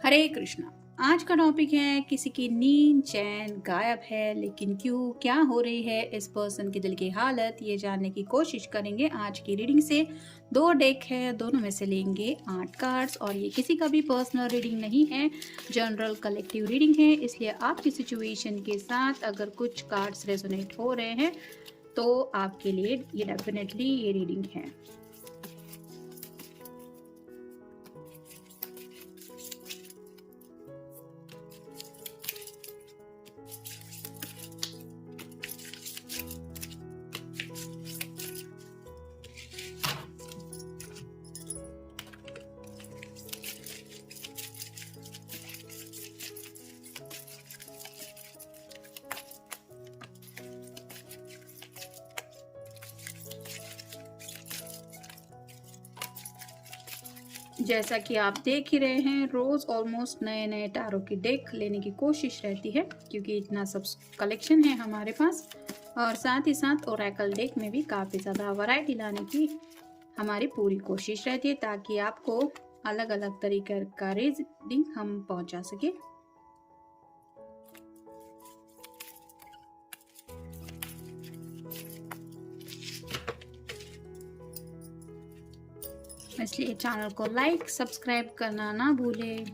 हरे कृष्णा। आज का टॉपिक है किसी की नींद चैन गायब है, लेकिन क्यों, क्या हो रही है इस पर्सन की दिल की हालत, ये जानने की कोशिश करेंगे आज की रीडिंग से। 2 डेक है, दोनों में से लेंगे 8 कार्ड्स और ये किसी का भी पर्सनल रीडिंग नहीं है, जनरल कलेक्टिव रीडिंग है। इसलिए आपकी सिचुएशन के साथ अगर कुछ कार्ड्स रेजोनेट हो रहे हैं तो आपके लिए ये डेफिनेटली ये रीडिंग है। जैसा कि आप देख ही रहे हैं, रोज ऑलमोस्ट नए नए टैरो की डेक लेने की कोशिश रहती है क्योंकि इतना सब कलेक्शन है हमारे पास, और साथ ही साथ ओरेकल डेक में भी काफ़ी ज़्यादा वैरायटी लाने की हमारी पूरी कोशिश रहती है ताकि आपको अलग अलग तरीके का रीडिंग हम पहुंचा सके। इसलिए चैनल को लाइक सब्सक्राइब करना ना भूलें।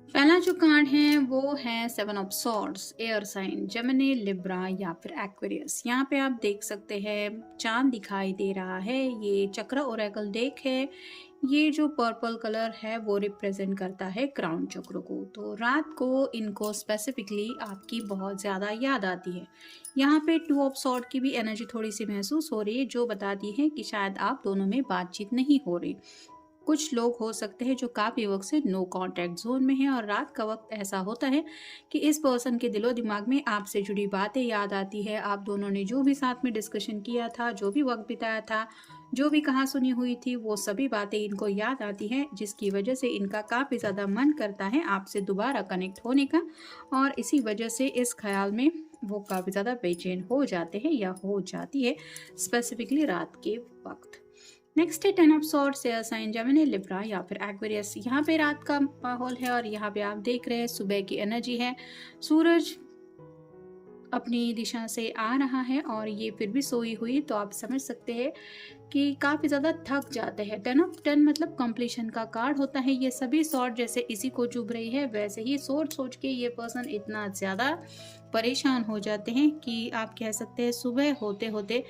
पहला जो कार्ड है वो है 7 of swords, air sign, Gemini, Libra या फिर एक्वेरियस। यहाँ पे आप देख सकते हैं चांद दिखाई दे रहा है। ये चक्र ओरेकल डेक है। ये जो पर्पल कलर है वो रिप्रेजेंट करता है क्राउन चक्र को। तो रात को इनको स्पेसिफिकली आपकी बहुत ज़्यादा याद आती है। यहाँ पे 2 ऑफ सॉर्ड की भी एनर्जी थोड़ी सी महसूस हो रही है, जो बताती है कि शायद आप दोनों में बातचीत नहीं हो रही। कुछ लोग हो सकते हैं जो काफ़ी वक्त से नो कांटेक्ट जोन में हैं और रात का वक्त ऐसा होता है कि इस पर्सन के दिलो दिमाग में आपसे जुड़ी बातें याद आती है। आप दोनों ने जो भी साथ में डिस्कशन किया था, जो भी वक्त बिताया था, जो भी कहा सुनी हुई थी, वो सभी बातें इनको याद आती हैं, जिसकी वजह से इनका काफ़ी ज़्यादा मन करता है आपसे दोबारा कनेक्ट होने का, और इसी वजह से इस ख्याल में वो काफ़ी ज़्यादा बेचैन हो जाते हैं या हो जाती है, स्पेसिफिकली रात के वक्त। नेक्स्ट है 10 of swords, air sign, Gemini, Libra या फिर एक्वेरियस। यहाँ पे रात का माहौल है और यहाँ पे आप देख रहे हैं सुबह की एनर्जी है। सूरज अपनी दिशा से आ रहा है और ये फिर भी सोई हुई, तो आप समझ सकते हैं कि काफ़ी ज़्यादा थक जाते हैं। 10 ऑफ 10 मतलब कंप्लीशन का कार्ड होता है। ये सभी सॉर्ड जैसे इसी को चुभ रही है, वैसे ही सोच सोच के ये पर्सन इतना ज़्यादा परेशान हो जाते हैं कि आप कह सकते हैं सुबह होते होते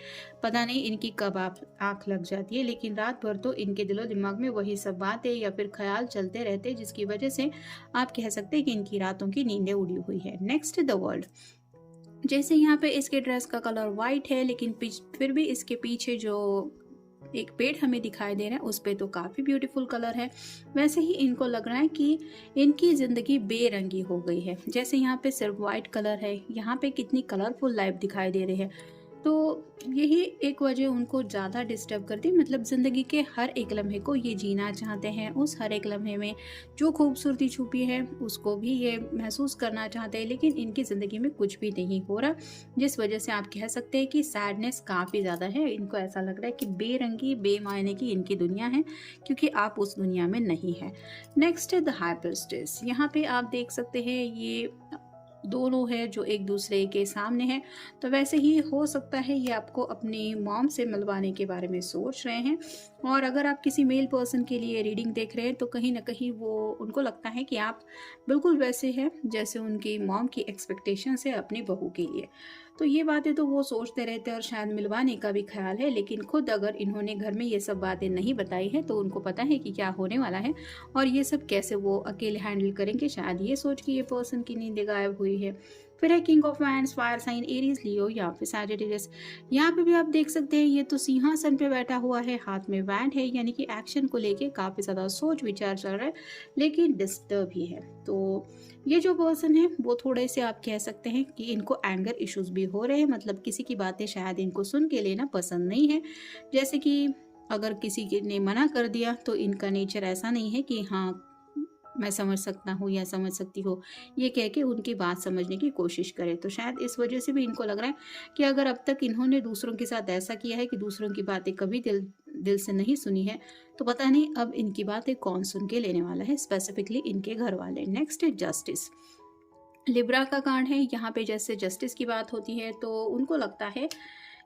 पता नहीं इनकी कब आँख लग जाती है, लेकिन रात भर तो इनके दिलो दिमाग में वही सब बातें या फिर ख्याल चलते रहते हैं, जिसकी वजह से आप कह सकते हैं कि इनकी रातों की नींदें उड़ी हुई है। Next the world. जैसे यहाँ पे इसके ड्रेस का कलर वाइट है, लेकिन फिर भी इसके पीछे जो एक पेड़ हमें दिखाई दे रहा है उस पे तो काफ़ी ब्यूटीफुल कलर है। वैसे ही इनको लग रहा है कि इनकी ज़िंदगी बेरंगी हो गई है। जैसे यहाँ पे सिर्फ वाइट कलर है, यहाँ पे कितनी कलरफुल लाइफ दिखाई दे रही है। तो यही एक वजह उनको ज़्यादा डिस्टर्ब करती है। मतलब ज़िंदगी के हर एक लम्हे को ये जीना चाहते हैं, उस हर एक लम्हे में जो खूबसूरती छुपी है उसको भी ये महसूस करना चाहते हैं, लेकिन इनकी ज़िंदगी में कुछ भी नहीं हो रहा, जिस वजह से आप कह सकते हैं कि सैडनेस काफ़ी ज़्यादा है। इनको ऐसा लग रहा है कि बेरंगी बेमायने की इनकी दुनिया है, क्योंकि आप उस दुनिया में नहीं है। नेक्स्ट है द हाई प्रीस्टेस। यहाँ पे आप देख सकते हैं ये दोनों है जो एक दूसरे के सामने हैं। तो वैसे ही हो सकता है ये आपको अपनी मॉम से मिलवाने के बारे में सोच रहे हैं, और अगर आप किसी मेल पर्सन के लिए रीडिंग देख रहे हैं तो कहीं ना कहीं वो उनको लगता है कि आप बिल्कुल वैसे हैं जैसे उनकी मॉम की एक्सपेक्टेशन है अपनी बहू के लिए। तो ये बातें तो वो सोचते रहते हैं और शायद मिलवाने का भी ख्याल है, लेकिन खुद अगर इन्होंने घर में ये सब बातें नहीं बताई है तो उनको पता है कि क्या होने वाला है और ये सब कैसे वो अकेले हैंडल करेंगे, शायद ये सोच के ये पर्सन की नींद गायब हुई है। फिर है king of wands, fire sign, Aries, Leo या फिर सैजिटेरियस। यहाँ पे भी आप देख सकते हैं ये तो सिंहासन पे बैठा हुआ है, हाथ में वैंड है, यानी कि एक्शन को लेके काफ़ी ज़्यादा सोच विचार चल रहा है, लेकिन डिस्टर्ब ही है। तो ये जो पर्सन है वो थोड़े से आप कह सकते हैं कि इनको एंगर इश्यूज भी हो रहे हैं। मतलब किसी की बातें शायद इनको सुन के लेना पसंद नहीं है। जैसे कि अगर किसी ने मना कर दिया तो इनका नेचर ऐसा नहीं है कि हाँ मैं समझ सकता हूँ या समझ सकती हो, ये कह के उनकी बात समझने की कोशिश करें। तो शायद इस वजह से भी इनको लग रहा है कि अगर अब तक इन्होंने दूसरों के साथ ऐसा किया है कि दूसरों की बातें कभी दिल दिल से नहीं सुनी है, तो पता नहीं अब इनकी बातें कौन सुन के लेने वाला है, स्पेसिफिकली इनके घर वाले। नेक्स्ट है जस्टिस। लिब्रा का कार्ड है। यहाँ पे जैसे जस्टिस की बात होती है तो उनको लगता है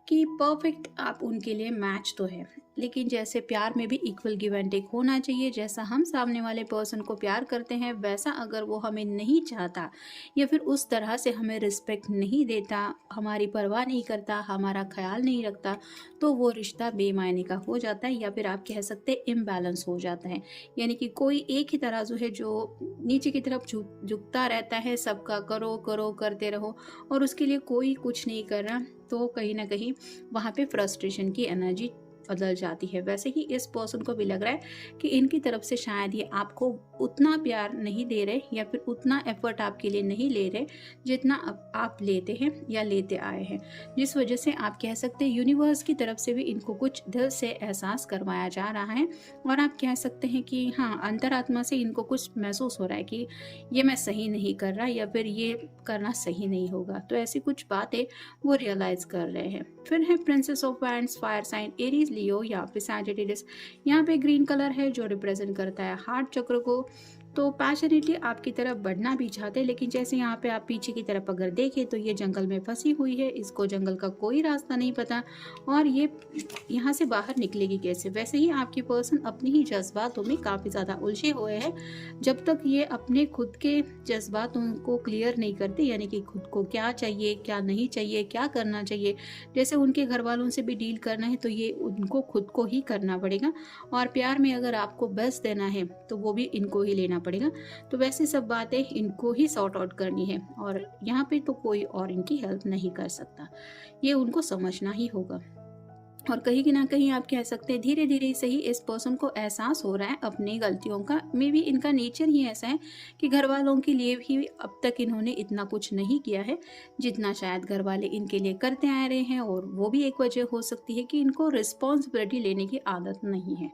कि परफेक्ट आप उनके लिए मैच तो है, लेकिन जैसे प्यार में भी इक्वल गिव एंड टेक होना चाहिए। जैसा हम सामने वाले पर्सन को प्यार करते हैं, वैसा अगर वो हमें नहीं चाहता या फिर उस तरह से हमें रिस्पेक्ट नहीं देता, हमारी परवाह नहीं करता, हमारा ख्याल नहीं रखता, तो वो रिश्ता बेमायने का हो जाता है, या फिर आप कह सकते हैं इम्बैलेंस हो जाता है। यानी कि कोई एक ही तराजू है जो नीचे की तरफ झुकता रहता है, सबका करो करो करते रहो, और उसके लिए कोई कुछ नहीं कर रहा, तो कहीं ना कहीं वहाँ पे फ्रस्ट्रेशन की एनर्जी बदल जाती है। वैसे ही इस पर्सन को भी लग रहा है कि इनकी तरफ से शायद ये आपको उतना प्यार नहीं दे रहे या फिर उतना एफर्ट आपके लिए नहीं ले रहे जितना आप लेते हैं या लेते आए हैं, जिस वजह से आप कह सकते हैं यूनिवर्स की तरफ से भी इनको कुछ दिल से एहसास करवाया जा रहा है, और आप कह सकते हैं कि हाँ, अंतरात्मा से इनको कुछ महसूस हो रहा है कि ये मैं सही नहीं कर रहा या फिर ये करना सही नहीं होगा। तो ऐसी कुछ बातें वो रियलाइज कर रहे हैं। फिर है princess of wands, fire sign Aries, Leo या फिर सैजिटेरियस। यहाँ पे ग्रीन कलर है जो रिप्रेजेंट करता है हार्ट चक्र को। तो पैशनेटली आपकी तरफ बढ़ना भी चाहते हैं, लेकिन जैसे यहाँ पे आप पीछे की तरफ अगर देखें तो ये जंगल में फंसी हुई है, इसको जंगल का कोई रास्ता नहीं पता, और ये यहाँ से बाहर निकलेगी कैसे। वैसे ही आपकी पर्सन अपनी ही जज्बातों में काफ़ी ज़्यादा उलझे हुए हैं। जब तक ये अपने खुद के जज्बातों को क्लियर नहीं करते, यानी कि खुद को क्या चाहिए, क्या नहीं चाहिए, क्या करना चाहिए, जैसे उनके घर वालों से भी डील करना है तो ये उनको खुद को ही करना पड़ेगा, और प्यार में अगर आपको बेस्ट देना है तो वो भी इनको ही लेना पड़ेगा। तो वैसे सब बातें इनको ही सॉर्ट आउट करनी है, और यहाँ पे तो कोई और इनकी हेल्प नहीं कर सकता, ये उनको समझना ही होगा। और कहीं ना कहीं आप कह सकते हैं धीरे धीरे सही इस पर्सन को एहसास हो रहा है अपनी गलतियों का। मे बी इनका नेचर ही ऐसा है कि घर वालों के लिए भी अब तक इन्होंने इतना कुछ नहीं किया है जितना शायद घर वाले इनके लिए करते आ रहे हैं, और वो भी एक वजह हो सकती है कि इनको रिस्पॉन्सिबिलिटी लेने की आदत नहीं है।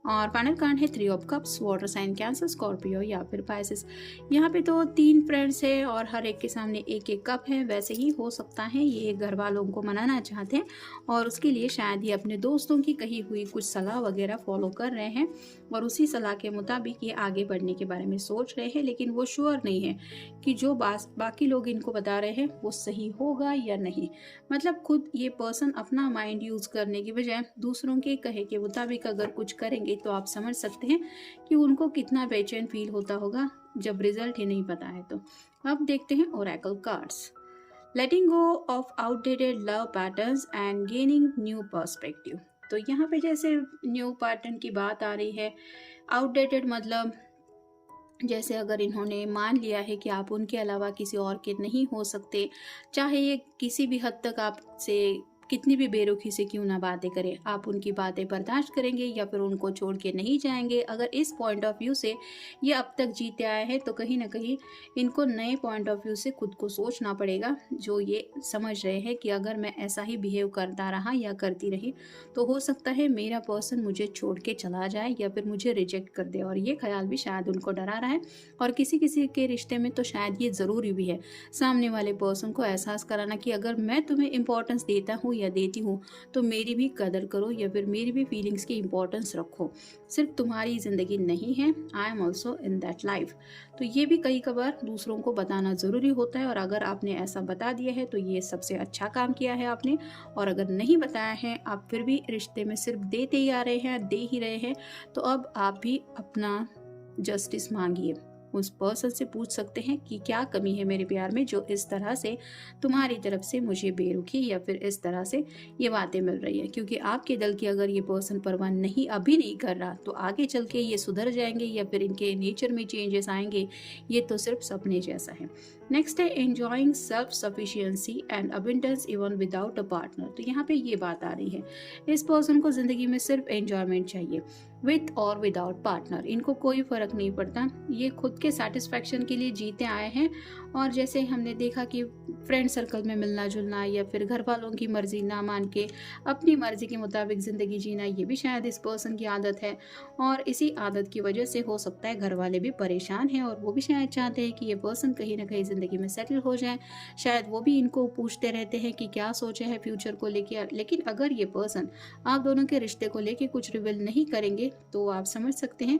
और फाइनल कार्ड है three of cups, water sign Cancer, Scorpio या फिर पाइसेस। यहाँ पे तो 3 फ्रेंड्स है और हर एक के सामने एक एक कप है। वैसे ही हो सकता है ये घर वालों को मनाना चाहते हैं, और उसके लिए शायद ये अपने दोस्तों की कही हुई कुछ सलाह वगैरह फॉलो कर रहे हैं, और उसी सलाह के मुताबिक ये आगे बढ़ने के बारे में सोच रहे हैं, लेकिन वो श्योर नहीं है कि जो बाकी लोग इनको बता रहे हैं वो सही होगा या नहीं। मतलब खुद ये पर्सन अपना माइंड यूज करने की बजाय दूसरों के कहे के मुताबिक अगर कुछ करेंगे तो आप समझ सकते हैं कि उनको कितना बेचैन फील होता होगा जब रिजल्ट ही नहीं पता है। तो अब देखते हैं Oracle cards. Letting go of outdated love patterns and gaining new perspective. तो यहाँ पे जैसे न्यू पैटर्न की बात आ रही है, आउटडेटेड मतलब जैसे अगर इन्होंने मान लिया है कि आप उनके अलावा किसी और के नहीं हो सकते, चाहे ये किसी भी हद तक आपसे कितनी भी बेरुखी से क्यों ना बातें करें, आप उनकी बातें बर्दाश्त करेंगे या फिर उनको छोड़ के नहीं जाएंगे। अगर इस पॉइंट ऑफ व्यू से ये अब तक जीते आए हैं तो कहीं ना कहीं इनको नए पॉइंट ऑफ व्यू से खुद को सोचना पड़ेगा, जो ये समझ रहे हैं कि अगर मैं ऐसा ही बिहेव करता रहा या करती रही तो हो सकता है मेरा पर्सन मुझे छोड़ के चला जाए या फिर मुझे रिजेक्ट कर दे, और ये ख्याल भी शायद उनको डरा रहा है। और किसी किसी के रिश्ते में तो शायद ये ज़रूरी भी है सामने वाले पर्सन को एहसास कराना कि अगर मैं तुम्हें इंपॉर्टेंस देता हूँ या देती हूँ तो मेरी भी कदर करो या फिर मेरी भी फीलिंग्स की इंपॉर्टेंस रखो। सिर्फ तुम्हारी ज़िंदगी नहीं है, I am also in that life. तो ये भी कई कबार दूसरों को बताना ज़रूरी होता है, और अगर आपने ऐसा बता दिया है तो ये सबसे अच्छा काम किया है आपने। और अगर नहीं बताया है, आप फिर भी रिश्ते में सिर्फ देते ही आ रहे हैं, दे ही रहे हैं, तो अब आप भी अपना जस्टिस मांगिए। उस पर्सन से पूछ सकते हैं कि क्या कमी है मेरे प्यार में जो इस तरह से तुम्हारी तरफ से मुझे बेरुखी या फिर इस तरह से ये बातें मिल रही है। क्योंकि आपके दिल की अगर ये पर्सन परवाह नहीं अभी नहीं कर रहा तो आगे चल के ये सुधर जाएंगे या फिर इनके नेचर में चेंजेस आएंगे, ये तो सिर्फ सपने जैसा है। नेक्स्ट है enjoying self sufficiency and abundance even without a partner. तो यहाँ पे ये बात आ रही है, इस पर्सन को जिंदगी में सिर्फ एंजॉयमेंट चाहिए, विथ और विदाउट पार्टनर। इनको कोई फर्क नहीं पड़ता, ये खुद के सेटिस्फैक्शन के लिए जीते आए हैं। और जैसे हमने देखा कि फ्रेंड सर्कल में मिलना जुलना या फिर घर वालों की मर्जी ना मान के अपनी मर्जी के मुताबिक ज़िंदगी जीना, ये भी शायद इस पर्सन की आदत है। और इसी आदत की वजह से हो सकता है घर वाले भी परेशान हैं और वो भी शायद चाहते हैं कि ये पर्सन कहीं ना कहीं ज़िंदगी में सेटल हो जाए। शायद वो भी इनको पूछते रहते हैं कि क्या सोचे है फ्यूचर को लेके। लेकिन अगर ये पर्सन आप दोनों के रिश्ते को लेके कुछ रिवील नहीं करेंगे तो आप समझ सकते हैं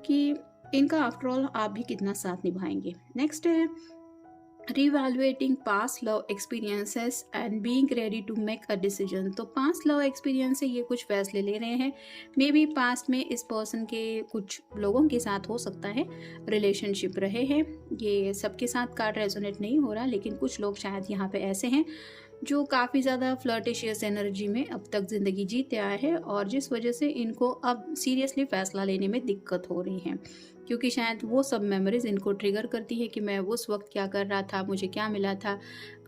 कि इनका आफ्टरऑल आप भी कितना साथ निभाएंगे। नेक्स्ट है revaluating past love experiences and being ready to make a decision. तो पास्ट लव एक्सपीरियंस से ये कुछ फैसले ले रहे हैं। मे बी पास्ट में इस पर्सन के कुछ लोगों के साथ हो सकता है रिलेशनशिप रहे हैं। ये सबके साथ कार्ड रेजोनेट नहीं हो रहा, लेकिन कुछ लोग शायद यहाँ पे ऐसे हैं जो काफ़ी ज़्यादा फ्लर्टिशियस एनर्जी में अब तक ज़िंदगी जीते आए हैं और जिस वजह से इनको अब सीरियसली फ़ैसला लेने में दिक्कत हो रही है, क्योंकि शायद वो सब मेमोरीज इनको ट्रिगर करती है कि मैं उस वक्त क्या कर रहा था, मुझे क्या मिला था।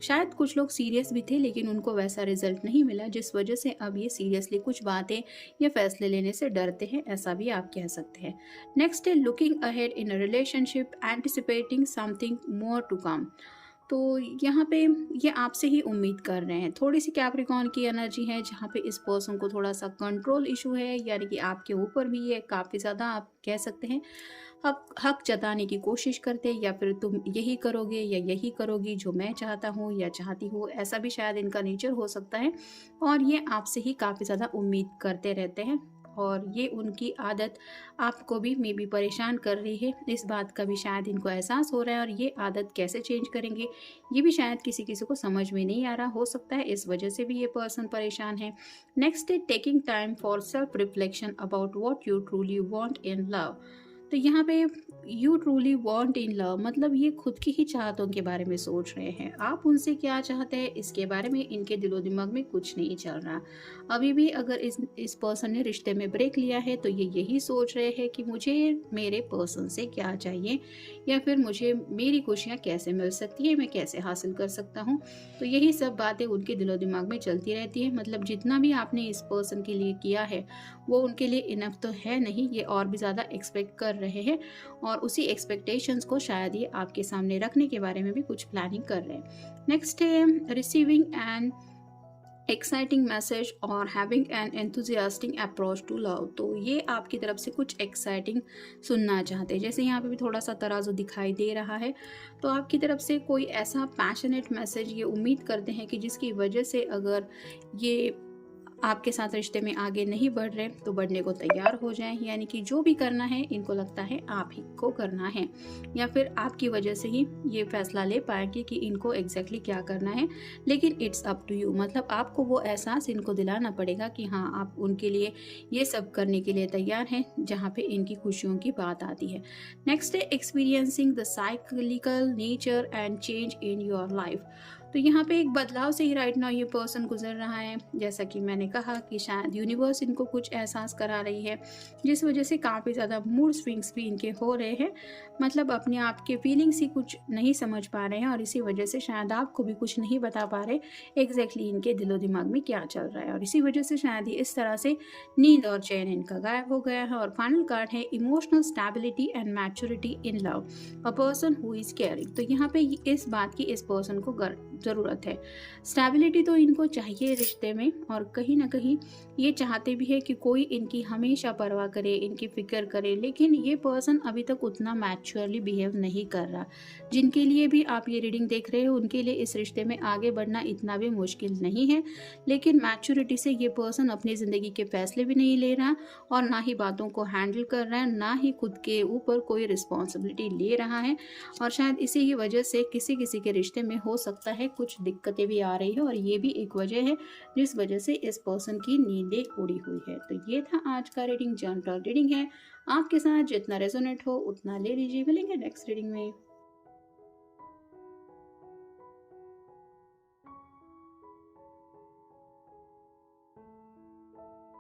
शायद कुछ लोग सीरियस भी थे लेकिन उनको वैसा रिजल्ट नहीं मिला, जिस वजह से अब ये सीरियसली कुछ बातें या फैसले लेने से डरते हैं, ऐसा भी आप कह सकते हैं। नेक्स्ट है looking ahead in a relationship anticipating something more to come. तो यहाँ पे ये आपसे ही उम्मीद कर रहे हैं। थोड़ी सी कैप्रिकॉर्न की एनर्जी है जहाँ पे इस पर्सन को थोड़ा सा कंट्रोल इशू है, यानी कि आपके ऊपर भी ये काफ़ी ज़्यादा आप कह सकते हैं हक जताने की कोशिश करते हैं, या फिर तुम यही करोगे या यही करोगी जो मैं चाहता हूँ या चाहती हूँ, ऐसा भी शायद इनका नेचर हो सकता है। और ये आपसे ही काफ़ी ज़्यादा उम्मीद करते रहते हैं और ये उनकी आदत आपको भी मे बी परेशान कर रही है। इस बात का भी शायद इनको एहसास हो रहा है और ये आदत कैसे चेंज करेंगे ये भी शायद किसी किसी को समझ में नहीं आ रहा। हो सकता है इस वजह से भी ये पर्सन परेशान है। नेक्स्ट है taking time for self reflection about what you truly want in love. तो यहाँ पे you truly want in love मतलब ये खुद की ही चाहतों के बारे में सोच रहे हैं। आप उनसे क्या चाहते हैं इसके बारे में इनके दिलो दिमाग में कुछ नहीं चल रहा। अभी भी अगर इस पर्सन ने रिश्ते में ब्रेक लिया है तो ये यही सोच रहे हैं कि मुझे मेरे पर्सन से क्या चाहिए या फिर मुझे मेरी खुशियाँ कैसे मिल सकती है, मैं कैसे हासिल कर सकता हूँ। तो यही सब बातें उनके दिलो दिमाग में चलती रहती है। मतलब जितना भी आपने इस पर्सन के लिए किया है वो उनके लिए इनफ तो है नहीं, ये और भी ज़्यादा एक्सपेक्ट कर रहे हैं और उसी एक्सपेक्टेशंस को शायद ये आपके सामने रखने के बारे में भी कुछ प्लानिंग कर रहे हैं। नेक्स्ट है रिसीविंग एन एक्साइटिंग मैसेज और having an enthusiastic approach to love. तो ये आपकी तरफ से कुछ एक्साइटिंग सुनना चाहते हैं। जैसे यहाँ पे भी थोड़ा सा तराजू दिखाई दे रहा है, तो आपकी तरफ से कोई ऐसा पैशनेट मैसेज ये उम्मीद करते हैं कि जिसकी वजह से अगर ये आपके साथ रिश्ते में आगे नहीं बढ़ रहे तो बढ़ने को तैयार हो जाएं। यानी कि जो भी करना है इनको लगता है आप ही को करना है या फिर आपकी वजह से ही ये फैसला ले पाएंगे कि इनको एग्जैक्टली क्या करना है। लेकिन इट्स अप टू यू, मतलब आपको वो एहसास इनको दिलाना पड़ेगा कि हाँ आप उनके लिए ये सब करने के लिए तैयार हैं जहाँ पे इनकी खुशियों की बात आती है। नेक्स्ट है experiencing the cyclical nature and change in your life. तो यहाँ पे एक बदलाव से ही राइट नाउ ये पर्सन गुजर रहा है। जैसा कि मैंने कहा कि शायद यूनिवर्स इनको कुछ एहसास करा रही है जिस वजह से काफ़ी ज़्यादा मूड स्विंग्स भी इनके हो रहे हैं। मतलब अपने आप के फीलिंग्स ही कुछ नहीं समझ पा रहे हैं और इसी वजह से शायद आपको भी कुछ नहीं बता पा रहे एग्जैक्टली इनके दिलो दिमाग में क्या चल रहा है। और इसी वजह से शायद ये इस तरह से नींद और चैन इनका गायब हो गया है। और फाइनल कार्ड है emotional stability and maturity in love, a person who is caring. तो यहाँ पे इस बात की इस पर्सन को ज़रूरत है। स्टेबिलिटी तो इनको चाहिए रिश्ते में और कहीं ना कहीं ये चाहते भी है कि कोई इनकी हमेशा परवाह करे, इनकी फिक्र करे। लेकिन ये पर्सन अभी तक उतना मैच्योरली बिहेव नहीं कर रहा। जिनके लिए भी आप ये रीडिंग देख रहे हो उनके लिए इस रिश्ते में आगे बढ़ना इतना भी मुश्किल नहीं है। लेकिन मैच्योरिटी से ये पर्सन अपनी ज़िंदगी के फैसले भी नहीं ले रहा और ना ही बातों को हैंडल कर रहा है, ना ही खुद के ऊपर कोई रिस्पॉन्सिबिलिटी ले रहा है। और शायद इसी की वजह से किसी किसी के रिश्ते में हो सकता है कुछ दिक्कतें भी आ रही है और ये भी एक वजह है जिस वजह से इस पर्सन की नींदें उड़ी हुई है। तो ये था आज का रीडिंग, जनरल रीडिंग है। आपके साथ जितना रेजोनेट हो उतना ले लीजिए। मिलेंगे नेक्स्ट रीडिंग में।